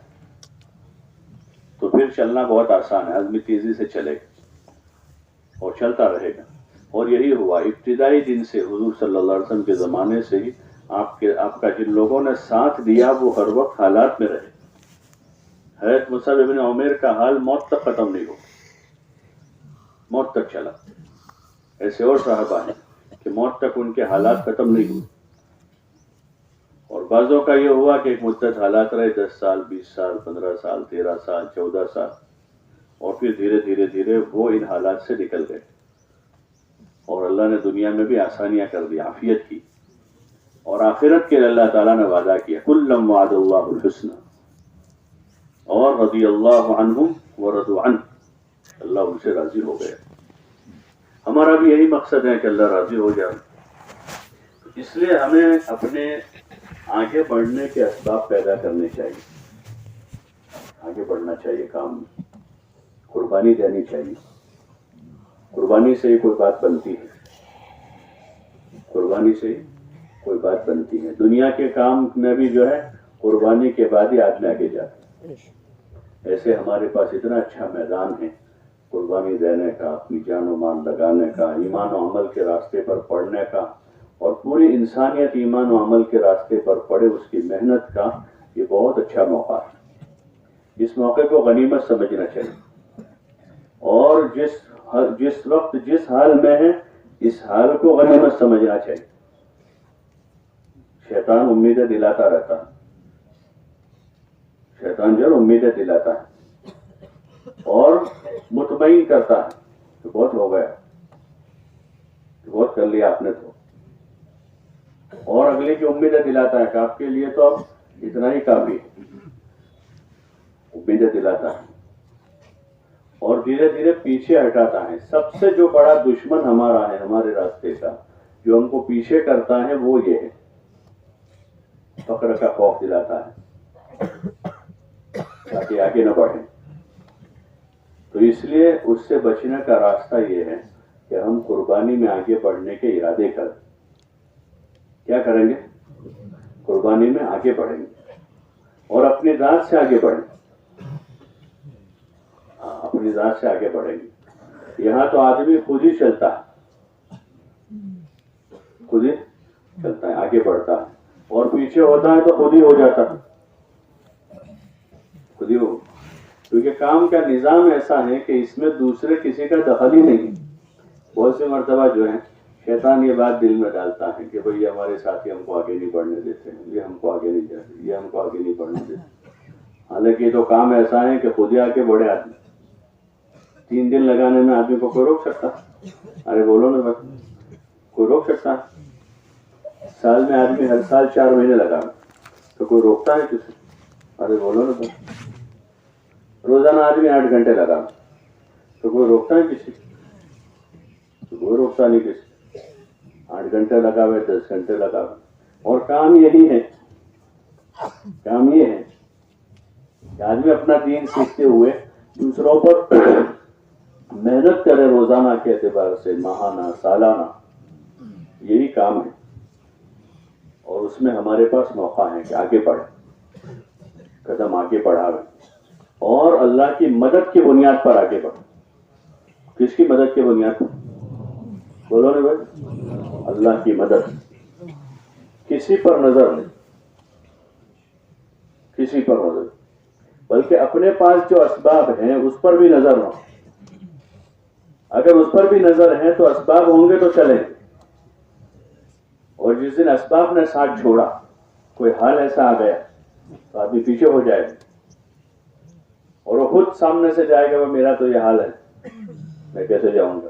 تو پھر چلنا بہت آسان ہے. آدمی تیزی سے چلے گا اور چلتا رہے گا. اور یہی ہوا ابتدائی دن سے، حضور صلی اللہ علیہ وسلم کے زمانے سے ہی آپ کا جن لوگوں نے ساتھ دیا وہ ہر وقت حالات میں رہے. حضرت مصعب ابن عمیر کا حال موت تک ختم نہیں ہو، موت تک چلا. ایسے اور صحابہ ہیں کہ موت تک ان کے حالات ختم نہیں ہوئے. اور بعضوں کا یہ ہوا کہ ایک مدت حالات رہے 10 سال 20 سال 15 سال 13 سال 14 سال، اور پھر دھیرے دھیرے دھیرے وہ ان حالات سے نکل گئے. اور اللہ نے دنیا میں بھی آسانیاں کر دی، عافیت کی. اور آخرت کے لیے اللہ تعالیٰ نے وعدہ کیا کلم وعد اللہ الحسنى اور رضی اللہ عنہم ورضوا عنہ، اللہ ان سے راضی ہو گئے. ہمارا بھی یہی مقصد ہے کہ اللہ راضی ہو جائے. اس لیے ہمیں اپنے آگے بڑھنے کے اسباب پیدا کرنے چاہیے. آگے بڑھنا چاہیے، کام میں قربانی دینی چاہیے. قربانی سے ہی کوئی بات بنتی ہے، قربانی سے ہی کوئی بات بنتی ہے. دنیا کے کام میں بھی جو ہے قربانی کے بعد ہی آدمی آگے جاتا ہے. ایسے ہمارے پاس اتنا اچھا میدان ہے قربانی دینے کا، اپنی جان و مال لگانے کا، ایمان و عمل کے راستے پر پڑھنے کا، اور پوری انسانیت ایمان و عمل کے راستے پر پڑے، اس کی محنت کا. یہ بہت اچھا موقع ہے. اس موقع کو غنیمت سمجھنا چاہیے. اور جس وقت جس حال میں ہے اس حال کو غنیمت سمجھنا چاہیے. شیطان امیدیں دلاتا رہتا ہے، شیطان جو امیدیں دلاتا ہے اور مطمئن کرتا ہے کہ بہت ہو گیا، بہت کر لیا آپ نے تو، اور اگلے کی امیدیں دلاتا ہے کہ آپ کے لیے تو اب اتنا ہی کافی ہے. امیدیں دلاتا ہے اور دھیرے دھیرے پیچھے ہٹاتا ہے. سب سے جو بڑا دشمن ہمارا ہے ہمارے راستے کا، جو ہم کو پیچھے کرتا ہے، وہ یہ ہے فقر کا خوف دلاتا ہے تاکہ آگے نہ بڑھیں. تو اس لیے اس سے بچنے کا راستہ یہ ہے کہ ہم قربانی میں آگے بڑھنے کے ارادے کریں. کیا کریں گے؟ قربانی میں آگے بڑھیں گے اور اپنی ذات سے آگے بڑھیں. اپنی ذات سے آگے بڑھیں گے. یہاں تو آدمی خود ہی چلتا ہے، خود ہی چلتا ہے، آگے بڑھتا ہے، اور پیچھے ہوتا ہے تو خود ہی ہو جاتا ہے، خود ہی ہو. کیونکہ کام کا نظام ایسا ہے کہ اس میں دوسرے کسی کا دخل ہی نہیں. بہت سی مرتبہ جو ہے شیطان یہ بات دل میں ڈالتا ہے کہ بھئی ہمارے ساتھی ہم کو آگے نہیں بڑھنے دیتے ہیں، یہ ہم کو آگے نہیں جاتے، یہ ہم کو آگے نہیں بڑھنے دیتے. حالانکہ یہ تو کام ایسا ہے کہ خود ہی آگے بڑھے آدمی. 3 دن لگانے میں آدمی کو کوئی روک سکتا؟ ارے بولو نا بھائی، کوئی روک سکتا؟ سال میں آدمی ہر سال 4 مہینے لگا تو کوئی روکتا ہے کسی؟ ارے بولو نا بھائی. روزانہ آدمی 8 گھنٹے لگا تو کوئی روکتا ہے کسی؟ تو کوئی روکتا نہیں کسی. 8 گھنٹے لگا ہوئے 10 گھنٹے لگا ہوئے. اور کام یہی ہے، کام یہ ہے کہ آدمی اپنا دین سیکھتے ہوئے دوسروں پر محنت کرے، روزانہ کے اعتبار سے، ماہانہ، سالانہ. یہی کام ہے. اور اس میں ہمارے پاس موقع ہے کہ آگے بڑھیں، قدم آگے بڑھاویں اور اللہ کی مدد کی بنیاد پر آگے بڑھیں. کس کی مدد کی بنیاد پر؟ بولو نا بھائی، اللہ کی مدد. کسی پر نظر نہیں، کسی پر نظر، بلکہ اپنے پاس جو اسباب ہیں اس پر بھی نظر ہو. اگر اس پر بھی نظر ہے تو اسباب ہوں گے تو چلیں. اور جس دن اسباب نے ساتھ چھوڑا، کوئی حال ایسا آ گیا تو آدمی پیچھے ہو جائے گا اور وہ خود سامنے سے جائے گا، وہ میرا تو یہ حال ہے، میں کیسے جاؤں گا.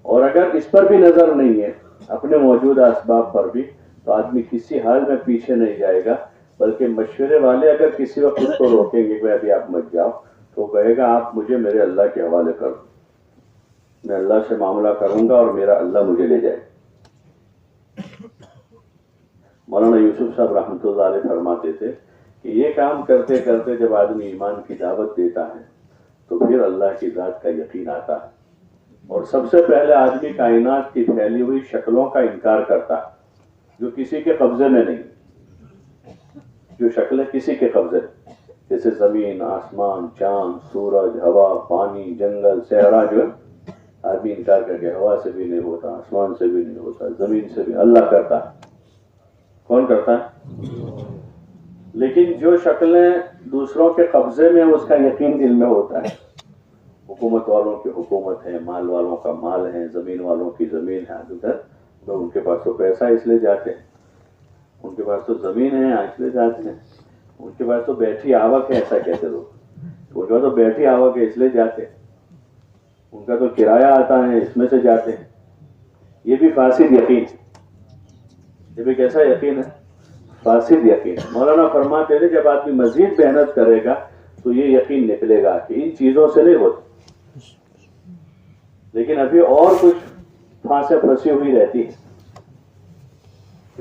اور اگر اس پر بھی نظر نہیں ہے، اپنے موجودہ اسباب پر بھی، تو آدمی کسی حال میں پیچھے نہیں جائے گا، بلکہ مشورے والے اگر کسی وقت اس کو روکیں گے کہ ابھی آپ مت جاؤ، تو کہے گا آپ مجھے میرے اللہ کے حوالے کر دو، میں اللہ سے معاملہ کروں گا اور میرا اللہ مجھے لے جائے۔ مولانا یوسف صاحب رحمۃ اللہ علیہ فرماتے تھے کہ یہ کام کرتے کرتے جب آدمی ایمان کی دعوت دیتا ہے تو پھر اللہ کی ذات کا یقین آتا ہے، اور سب سے پہلے آدمی کائنات کی پھیلی ہوئی شکلوں کا انکار کرتا ہے جو کسی کے قبضے میں نہیں، جو شکلیں کسی کے قبضے میں، جیسے زمین، آسمان، چاند، سورج، ہوا، پانی، جنگل، صحرا، جو آدمی انکار کر کے ہوا سے بھی نہیں ہوتا، آسمان سے بھی نہیں ہوتا، زمین سے بھی، اللہ کرتا ہے۔ کون کرتا ہے؟ لیکن جو شکلیں دوسروں کے قبضے میں، اس کا یقین دل میں ہوتا ہے۔ حکومت والوں کی حکومت ہے، مال والوں کا مال ہے، زمین والوں کی زمین ہے، ادھر تو ان کے پاس تو پیسہ اس لیے جاتے ہیں، ان کے پاس تو زمین ہے اس لیے جاتے ہیں، ان کے پاس تو بیٹھی آوک ہے، ایسا کہتے لوگ، ان کا تو بیٹھی آوک ہے اس لیے جاتے ہیں، ان کا تو کرایہ آتا ہے اس میں سے جاتے ہیں۔ یہ بھی فاسد یقین، یہ بھی کیسا یقین ہے؟ فاسد یقین۔ مولانا فرماتے تھے جب آدمی مزید محنت کرے گا تو یہ یقین نکلے گا کہ ان چیزوں سے نہیں ہوتا، لیکن ابھی اور کچھ پھانسیں پھنسی ہوئی رہتی ہے،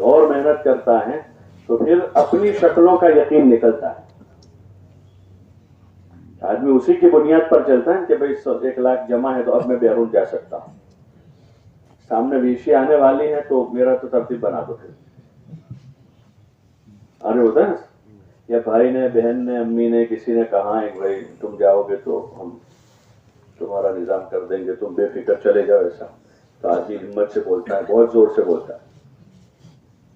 اور محنت کرتا ہے تو پھر اپنی شکلوں کا یقین نکلتا ہے۔ آدمی اسی کی بنیاد پر چلتا ہے کہ بھائی 1 لاکھ جمع ہے تو اب میں بیرون جا سکتا ہوں، سامنے ویشی آنے والی ہے تو میرا تو ترتیب بنا دو، پھر آنے ہوتا ہے نا، یا بھائی نے، بہن نے، امی نے، کسی نے کہا ہے بھائی تم جاؤ گے تو ہم تمہارا نظام کر دیں گے، تم بے فکر چلے جاؤ، ایسا تو آدمی ہمت سے بولتا ہے، بہت زور سے بولتا ہے،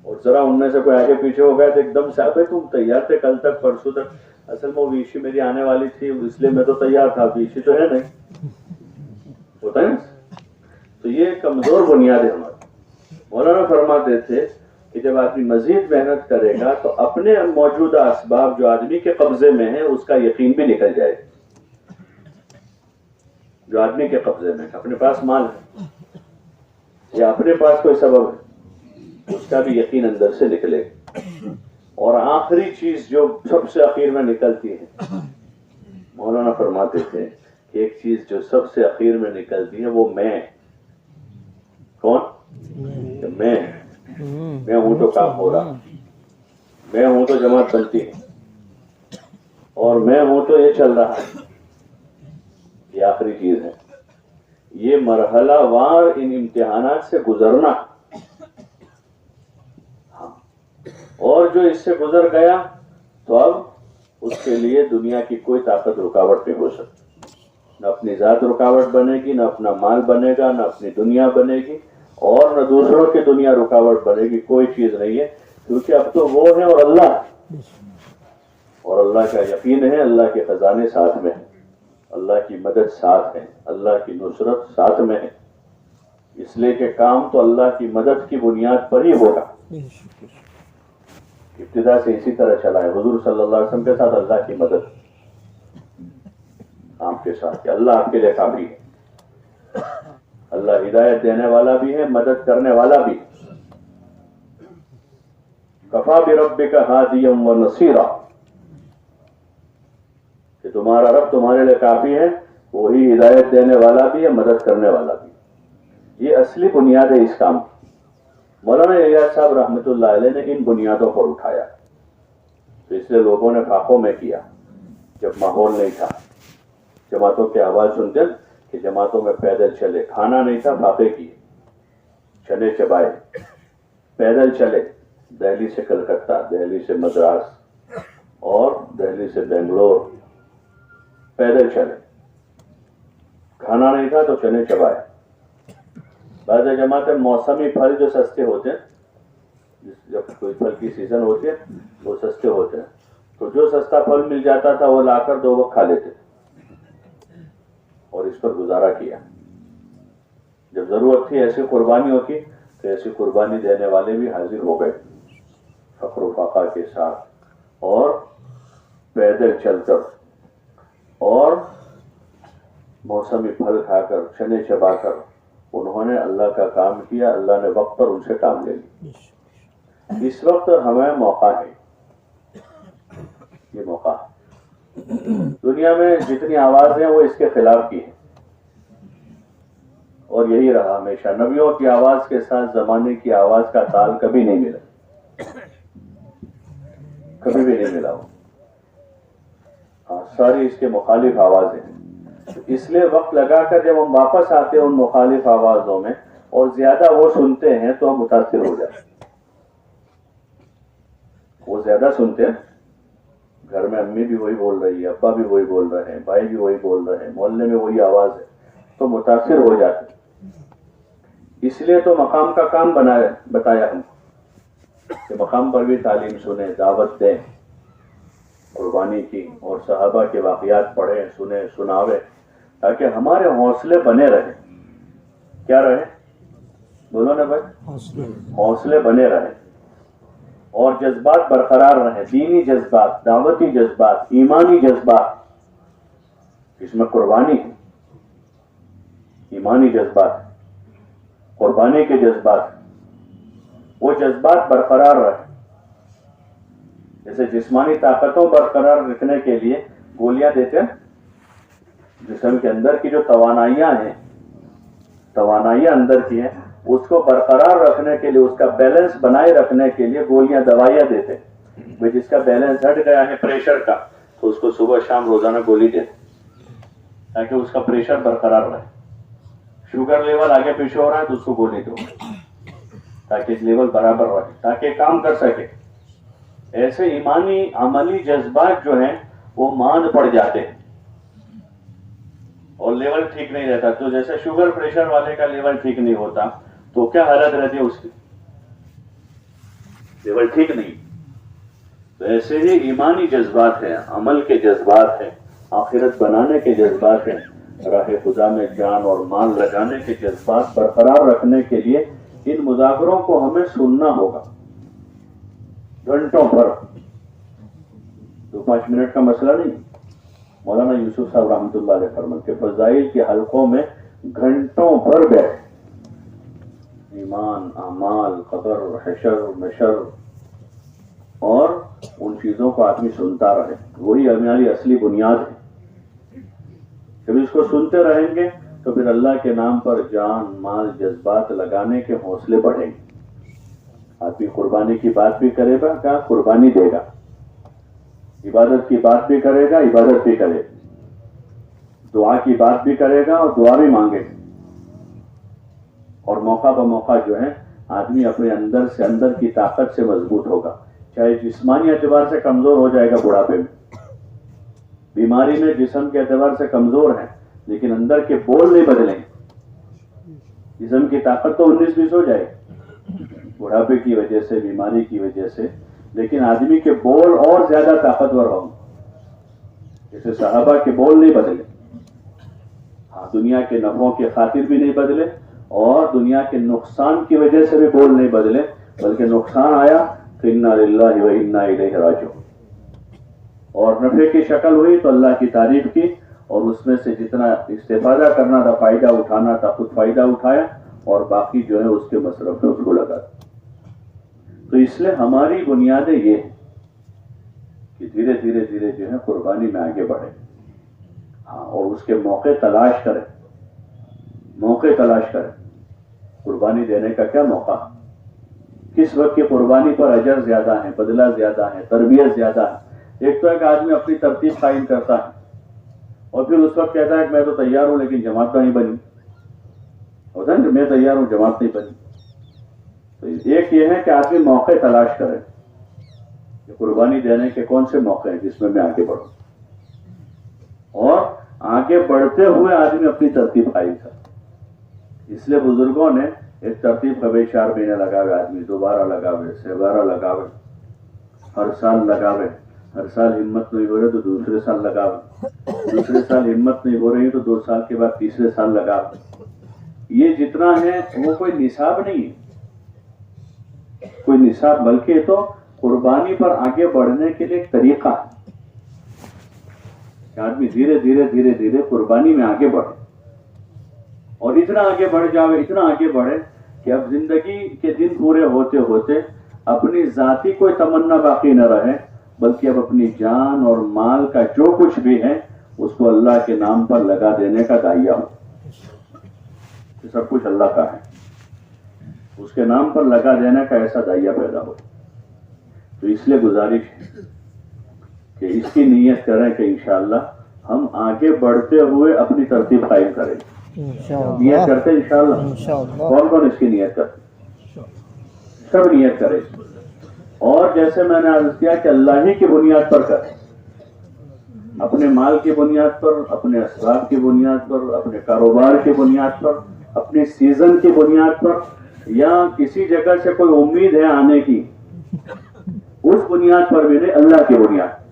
اور ذرا ان میں سے کوئی آگے پیچھے ہو گیا تو ایک دم سے آگے تم تیار تھے کل تک، پرسوں تک، اصل میں وہ ویشی میری آنے والی تھی اس لیے میں تو تیار تھا، ویشی تو ہے نہیں، ہوتا ہے نا۔ تو یہ کمزور بنیاد ہے ہماری۔ مولانا فرماتے تھے کہ جب آدمی مزید محنت کرے گا تو اپنے موجودہ اسباب جو آدمی کے قبضے میں ہیں اس کا یقین بھی نکل جائے گا، جو آدمی کے قبضے میں، اپنے پاس مال ہے یا اپنے پاس کوئی سبب ہے، اس کا بھی یقین اندر سے نکلے گا۔ اور آخری چیز جو سب سے اخیر میں نکلتی ہے، مولانا فرماتے تھے کہ ایک چیز جو سب سے اخیر میں نکلتی ہے وہ میں، کون؟ کہ میں ہوں تو کام ہو رہا، میں ہوں تو جماعت بنتی ہے، اور میں ہوں تو یہ چل رہا ہے۔ یہ آخری چیز ہے، یہ مرحلہ وار ان امتحانات سے گزرنا، اور جو اس سے گزر گیا تو اب اس کے لیے دنیا کی کوئی طاقت رکاوٹ نہیں ہو سکتی، نہ اپنی ذات رکاوٹ بنے گی، نہ اپنا مال بنے گا، نہ اپنی دنیا بنے گی، اور نہ دوسروں کی دنیا رکاوٹ بنے گی، کوئی چیز نہیں ہے، کیونکہ اب تو وہ ہے اور اللہ ہے، اور اللہ کا یقین ہے، اللہ کے خزانے ساتھ میں ہیں، اللہ کی مدد ساتھ ہے، اللہ کی نصرت ساتھ میں ہے، اس لیے کہ کام تو اللہ کی مدد کی بنیاد پر ہی ہوگا۔ ابتدا سے اسی طرح چلا ہے، حضور صلی اللہ علیہ وسلم کے ساتھ اللہ کی مدد آپ کے ساتھ، کہ اللہ آپ کے لیے کافی ہے، اللہ ہدایت دینے والا بھی ہے، مدد کرنے والا بھی ہے۔ کفا بربک ہادیا و نصیرا، کہ تمہارا رب تمہارے لیے کافی ہے، وہی ہدایت دینے والا بھی ہے، مدد کرنے والا بھی ہے۔ یہ اصلی بنیاد ہے اس کام کی۔ مولانا الیاس صاحب رحمۃ اللہ علیہ نے ان بنیادوں پر اٹھایا، تو اس لیے لوگوں نے فاقوں میں کیا جب ماحول نہیں تھا، جماعتوں کی آواز سنتے کہ جماعتوں میں پیدل چلے، کھانا نہیں تھا، فاقے کیے، چنے چبائے، پیدل چلے، دہلی سے کلکتہ، دہلی سے مدراس اور دہلی سے بنگلور، پیدل چلے، کھانا نہیں تھا تو چنے چبائے۔ بعض جماعتیں موسمی پھل جو سستے ہوتے ہیں، جب کوئی پھل کی سیزن ہوتی ہے وہ سستے ہوتے ہیں، تو جو سستا پھل مل جاتا تھا وہ لا کر 2 وقت کھا لیتے اور اس پر گزارا کیا۔ جب ضرورت تھی ایسی قربانیوں کی تو ایسی قربانی دینے والے بھی حاضر ہو گئے، فقر و فاقہ کے ساتھ، اور پیدل چل کر اور موسمی پھل کھا کر، چنے چبا کر انہوں نے اللہ کا کام کیا، اللہ نے وقت پر ان سے کام لے لی۔ اس وقت ہمیں موقع ہے، یہ موقع ہے دنیا میں جتنی آوازیں ہیں وہ اس کے خلاف کی ہیں، اور یہی رہا ہمیشہ. نبیوں کی آواز کے ساتھ زمانے کی آواز کا تال کبھی نہیں ملا، کبھی بھی نہیں ملا. ہاں، ساری اس کے مخالف آوازیں. اس لیے وقت لگا کر جب ہم واپس آتے ہیں ان مخالف آوازوں میں اور زیادہ وہ سنتے ہیں تو ہم متاثر ہو جاتے ہیں. وہ زیادہ سنتے ہیں، گھر میں امی بھی وہی بول رہی ہے، ابا بھی وہی بول رہے ہیں، بھائی بھی وہی بول رہے ہیں، محلے میں وہی آواز ہے، تو متاثر ہو جاتے ہیں. اس لیے تو مقام کا کام بتایا ہم کہ مقام پر بھی تعلیم سنیں، دعوت دیں قربانی کی، اور صحابہ کے واقعات پڑھیں، سنیں، سناویں، تاکہ ہمارے حوصلے بنے رہیں. کیا رہے؟ بولو نا بھائی، حوصلے بنے رہیں اور جذبات برقرار رہیں، دینی جذبات، دعوتی جذبات، ایمانی جذبات. اس میں قربانی ہے، ایمانی جذبات، قربانی کے جذبات، وہ جذبات برقرار رہیں. جیسے جسمانی طاقتوں برقرار رکھنے کے لیے گولیاں دیتے ہیں، جسم کے اندر کی جو توانائیاں ہیں، توانائیاں اندر کی ہیں، اس کو برقرار رکھنے کے لیے، اس کا بیلنس بنائے رکھنے کے لیے گولیاں، دوائیاں دیتے ہیں. جس کا بیلنس ہٹ گیا ہے پریشر کا، تو اس کو صبح شام روزانہ گولی دیتے تاکہ اس کا پریشر برقرار رہے. شوگر لیول آگے پیچھے ہو رہا ہے تو اس کو گولی دو تاکہ لیول برابر رہے، تاکہ کام کر سکے. ایسے ایمانی عملی جذبات جو ہیں وہ ماند پڑ جاتے ہیں اور لیول ٹھیک نہیں رہتا. تو جیسے شوگر پریشر والے کا لیول ٹھیک نہیں ہوتا تو کیا حالت رہتی ہے اس کی؟ لیول ٹھیک نہیں. تو ایسے ہی ایمانی جذبات ہیں، عمل کے جذبات ہیں، آخرت بنانے کے جذبات ہیں، راہ خدا میں جان اور مال لگانے کے جذبات برقرار رکھنے کے لیے ان مذاکروں کو ہمیں سننا ہوگا گھنٹوں پر. 2-5 منٹ کا مسئلہ نہیں. مولانا یوسف صاحب رحمۃ اللہ علیہ فرماتے کہ فضائل کے حلقوں میں گھنٹوں بھر بیٹھ، ایمان، اعمال، قبر، حشر، نشر اور ان چیزوں کو آدمی سنتا رہے. وہی ہماری اصلی بنیاد ہے. جب اس کو سنتے رہیں گے تو پھر اللہ کے نام پر جان، مال، جذبات لگانے کے حوصلے بڑھیں گے. آدمی قربانی کی بات بھی کرے گا، کیا قربانی دے گا. عبادت کی بات بھی کرے گا، عبادت بھی کرے گا. دعا کی بات بھی کرے گا اور دعا بھی مانگے گا. اور موقع بموقع جو ہے آدمی اپنے اندر سے، اندر کی طاقت سے مضبوط ہوگا. چاہے جسمانی اعتبار سے کمزور ہو جائے گا بڑھاپے میں، بیماری میں جسم کے اعتبار سے کمزور ہے لیکن اندر کے بول نہیں بدلیں. جسم کی طاقت تو 19-20 ہو جائے بڑھاپے کی وجہ سے، بیماری کی وجہ سے، لیکن آدمی کے بول اور زیادہ طاقتور ہوں. جیسے صحابہ کے بول نہیں بدلے، ہاں دنیا کے نفعوں کے خاطر بھی نہیں بدلے اور دنیا کے نقصان کی وجہ سے بھی بول نہیں بدلے، بلکہ نقصان آیا تو انا للہ و انا الیہ راجعون، اور نفع کی شکل ہوئی تو اللہ کی تعریف کی اور اس میں سے جتنا استفادہ کرنا تھا، فائدہ اٹھانا تھا، خود فائدہ اٹھایا اور باقی جو ہے اس کے مصرف میں اس کو لگا. تو اس لیے ہماری بنیادیں یہ ہیں کہ دھیرے دھیرے دھیرے جو ہے قربانی میں آگے بڑھے. ہاں، اور اس کے موقع تلاش کریں، موقع تلاش کریں. قربانی دینے کا کیا موقع، کس وقت کی قربانی پر اجر زیادہ ہے، بدلہ زیادہ ہے، تربیت زیادہ ہے. ایک تو ایک آدمی اپنی ترتیب قائم کرتا ہے اور پھر اس وقت کہتا ہے کہ میں تو تیار ہوں لیکن جماعت تو نہیں بنی. ہوتا ہے کہ میں تیار ہوں، جماعت نہیں بنی. تو ایک یہ ہے کہ آدمی موقع تلاش کرے کہ قربانی دینے کے کون سے موقع ہیں جس میں آگے بڑھوں، اور آگے بڑھتے ہوئے آدمی اپنی ترتیب قائم کرے. اس لیے بزرگوں نے ایک ترتیب کبھی 4 مہینے لگاوے، آدمی دوبارہ لگاوے، 12 لگاوے، ہر سال لگاوے. ہر سال ہمت نہیں ہو رہی تو دوسرے سال لگاوے، دوسرے سال ہمت نہیں ہو رہی تو 2 سال کے بعد تیسرے سال لگاوے. یہ جتنا ہے وہ کوئی نصاب نہیں ہے، کوئی نصاب، بلکہ یہ تو قربانی پر آگے بڑھنے کے لیے ایک طریقہ ہے کہ آدمی دھیرے دھیرے دھیرے دھیرے قربانی میں آگے بڑھے اور اتنا آگے بڑھ جاوے، اتنا آگے بڑھے کہ اب زندگی کے دن پورے ہوتے ہوتے اپنی ذاتی کوئی تمنا باقی نہ رہے بلکہ اب اپنی جان اور مال کا جو کچھ بھی ہے اس کو اللہ کے نام پر لگا دینے کا داعیہ ہو. یہ سب کچھ اللہ کا ہے، اس کے نام پر لگا دینے کا ایسا داعیہ پیدا ہو. تو اس لیے گزارش ہے کہ اس کی نیت کریں کہ انشاءاللہ ہم آگے بڑھتے ہوئے اپنی ترتیب قائم کریں. نیت کرتے انشاءاللہ. کون کون اس کی نیت کرتے؟ سب نیت کریں. اور جیسے میں نے عرض کیا کہ اللہ ہی کی بنیاد پر کریں، اپنے مال کی بنیاد پر، اپنے اسباب کی بنیاد پر، اپنے کاروبار کی بنیاد پر، اپنی سیزن کی بنیاد پر، یا کسی جگہ سے کوئی امید ہے آنے کی اس بنیاد پر بھی نہیں، اللہ کی بنیاد.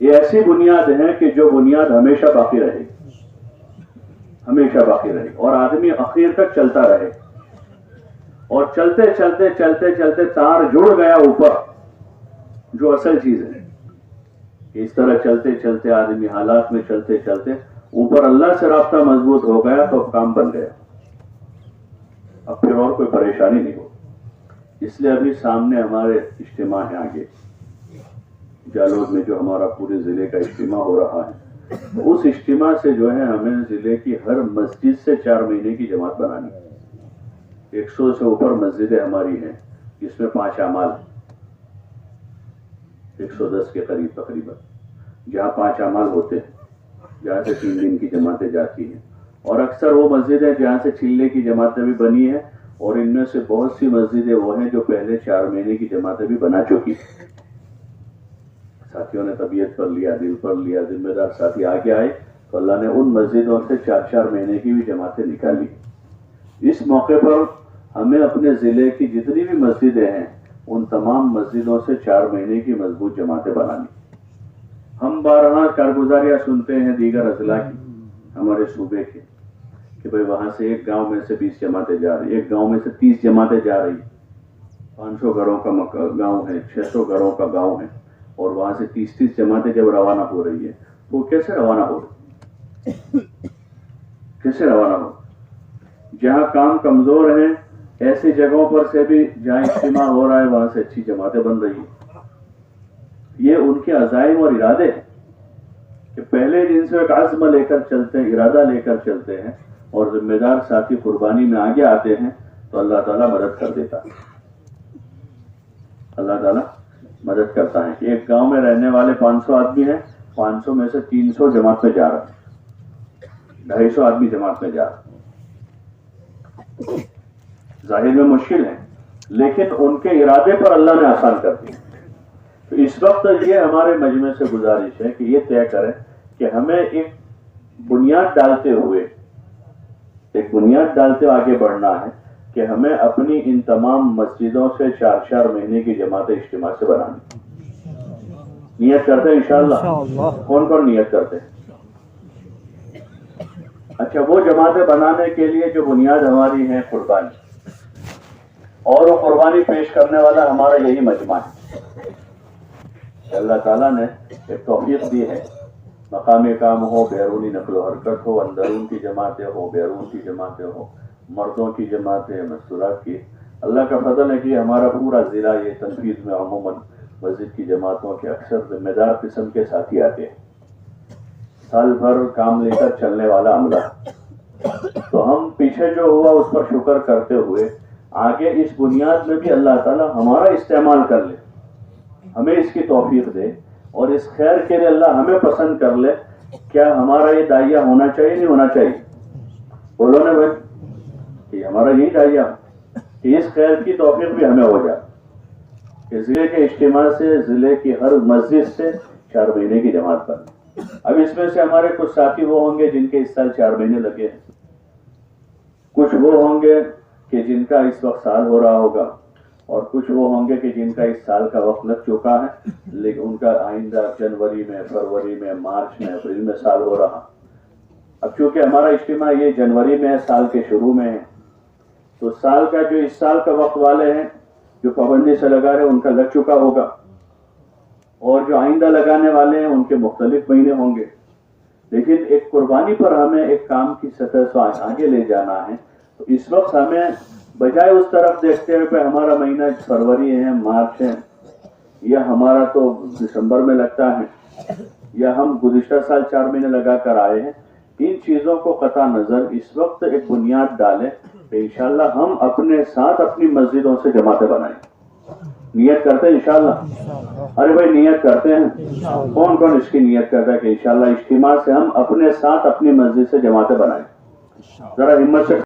یہ ایسی بنیاد ہے کہ جو بنیاد ہمیشہ باقی رہے، ہمیشہ باقی رہے، اور آدمی اخیر تک چلتا رہے. اور چلتے چلتے چلتے چلتے تار جڑ گیا اوپر، جو اصل چیز ہے. اس طرح چلتے چلتے آدمی حالات میں چلتے چلتے اوپر اللہ سے رابطہ مضبوط ہو گیا تو کام بن گیا، اب پھر اور کوئی پریشانی نہیں ہو. اس لیے ابھی سامنے ہمارے اجتماع ہے آگے جالود میں، جو ہمارا پورے ضلع کا اجتماع ہو رہا ہے. اس اجتماع سے جو ہے ہمیں ضلع کی ہر مسجد سے 4 مہینے کی جماعت بنانی ہے. 100 سے اوپر مسجدیں ہماری ہیں جس میں 5 اعمال، 110 کے قریب تقریباً، جہاں 5 اعمال ہوتے ہیں، جہاں سے 3 دن کی جماعتیں جاتی ہیں. اور اکثر وہ مسجدیں جہاں سے چلنے کی جماعتیں بھی بنی ہیں، اور ان میں سے بہت سی مسجدیں وہ ہیں جو پہلے 4 مہینے کی جماعتیں بھی بنا چکی. ساتھیوں نے طبیعت پر لیا، دل پر لیا، ذمہ دار ساتھی آگے آئے تو اللہ نے ان مسجدوں سے 4 مہینے کی بھی جماعتیں نکالی. اس موقع پر ہمیں اپنے ضلع کی جتنی بھی مسجدیں ہیں ان تمام مسجدوں سے 4 مہینے کی مضبوط جماعتیں بنانی. ہم بارہا کارگزاریاں سنتے ہیں دیگر اضلاع کی، ہمارے صوبے کی، کہ بھئی وہاں سے ایک گاؤں میں سے 20 جماعتیں جا رہی، ایک گاؤں میں سے 30 جماعتیں جا رہی. 500 گھروں کا گاؤں ہے، 600 گھروں کا گاؤں ہے، اور وہاں سے 30 جماعتیں جب روانہ ہو رہی ہے وہ کیسے روانہ ہو رہی؟ کیسے روانہ ہو؟ جہاں کام کمزور ہیں ایسی جگہوں پر سے بھی جہاں اجتماع ہو رہا ہے وہاں سے اچھی جماعتیں بن رہی ہیں. یہ ان کے عزائم اور ارادے ہیں کہ پہلے دن سے ایک عزم لے کر چلتے ہیں، ارادہ لے کر چلتے ہیں، اور ذمہ دار ساتھی قربانی میں آگے آتے ہیں تو اللہ تعالیٰ مدد کر دیتا ہے. اللہ تعالیٰ مدد کرتا ہے کہ ایک گاؤں میں رہنے والے 500 آدمی ہیں، 500 میں سے 300 جماعت میں جا رہے ہیں، 250 آدمی جماعت میں جا رہے ہیں. ظاہر میں مشکل ہے لیکن ان کے ارادے پر اللہ نے آسان کر دیا. تو اس وقت یہ ہمارے مجمع سے گزارش ہے کہ یہ طے کریں کہ ہمیں ایک بنیاد ڈالتے ہوئے آگے بڑھنا ہے کہ ہمیں اپنی ان تمام مسجدوں سے 4 مہینے کی جماعت اجتماع سے بنانی. نیت کرتے ہیں انشاءاللہ. کون کون نیت کرتے ہیں؟ اچھا، وہ جماعتیں بنانے کے لیے جو بنیاد ہماری ہے قربانی، اور وہ قربانی پیش کرنے والا ہمارا یہی مجمع ہے. اللہ تعالیٰ نے ایک توفیق دی ہے، مقامی کام ہو، بیرونی نقل و حرکت ہو، اندرون کی جماعتیں ہو، بیرون کی جماعتیں ہو، مردوں کی جماعتیں، مستورات کی. اللہ کا فضل ہے کہ ہمارا پورا ضلع یہ تنفیذ میں عموماً مسجد کی جماعتوں کے اکثر ذمہ دار قسم کے ساتھی آتے ہیں، سال بھر کام لے کر چلنے والا عملہ. تو ہم پیچھے جو ہوا اس پر شکر کرتے ہوئے آگے اس بنیاد میں بھی اللہ تعالیٰ ہمارا استعمال کر لے، ہمیں اس کی توفیق دے، اور اس خیر کے لیے اللہ ہمیں پسند کر لے. کیا ہمارا یہ داعیہ ہونا چاہیے نہیں ہونا چاہیے؟ بولو نا بھائی کہ ہمارا یہی داعیہ کہ اس خیر کی توفیق بھی ہمیں ہو جائے کہ ضلع کے اجتماع سے ضلع کی ہر مسجد سے 4 مہینے کی جماعت پر. اب اس میں سے ہمارے کچھ ساتھی وہ ہوں گے جن کے اس سال 4 مہینے لگے ہیں، کچھ وہ ہوں گے کہ جن کا اس وقت سال ہو رہا ہوگا، اور کچھ وہ ہوں گے کہ جن کا اس سال کا وقت لگ چکا ہے لیکن ان کا آئندہ جنوری میں، فروری میں، مارچ میں، اپریل میں سال ہو رہا. اب چونکہ ہمارا اجتماع یہ جنوری میں ہے، سال کے شروع میں ہے، تو سال کا جو اس سال کا وقت والے ہیں جو پابندی سے لگا رہے ان کا لگ چکا ہوگا، اور جو آئندہ لگانے والے ہیں ان کے مختلف مہینے ہوں گے. لیکن ایک قربانی پر ہمیں ایک کام کی سطح سے آگے لے جانا ہے، تو اس وقت ہمیں بجائے اس طرف دیکھتے ہوئے کہ ہمارا مہینہ فروری ہے، مارچ ہے، یا ہمارا تو دسمبر میں لگتا ہے یا ہم گزشتہ سال 4 مہینے لگا کر آئے ہیں، ان چیزوں کو قطع نظر اس وقت ایک بنیاد ڈالیں کہ انشاءاللہ ہم اپنے ساتھ اپنی مسجدوں سے جماعتیں بنائیں. نیت کرتے ہیں انشاءاللہ؟ ارے بھائی نیت کرتے ہیں؟ کون کون اس کی نیت کرتا ہے کہ انشاءاللہ اجتماع سے ہم اپنے ساتھ اپنی مسجد سے جماعتیں بنائیں؟ ذرا ہمت سے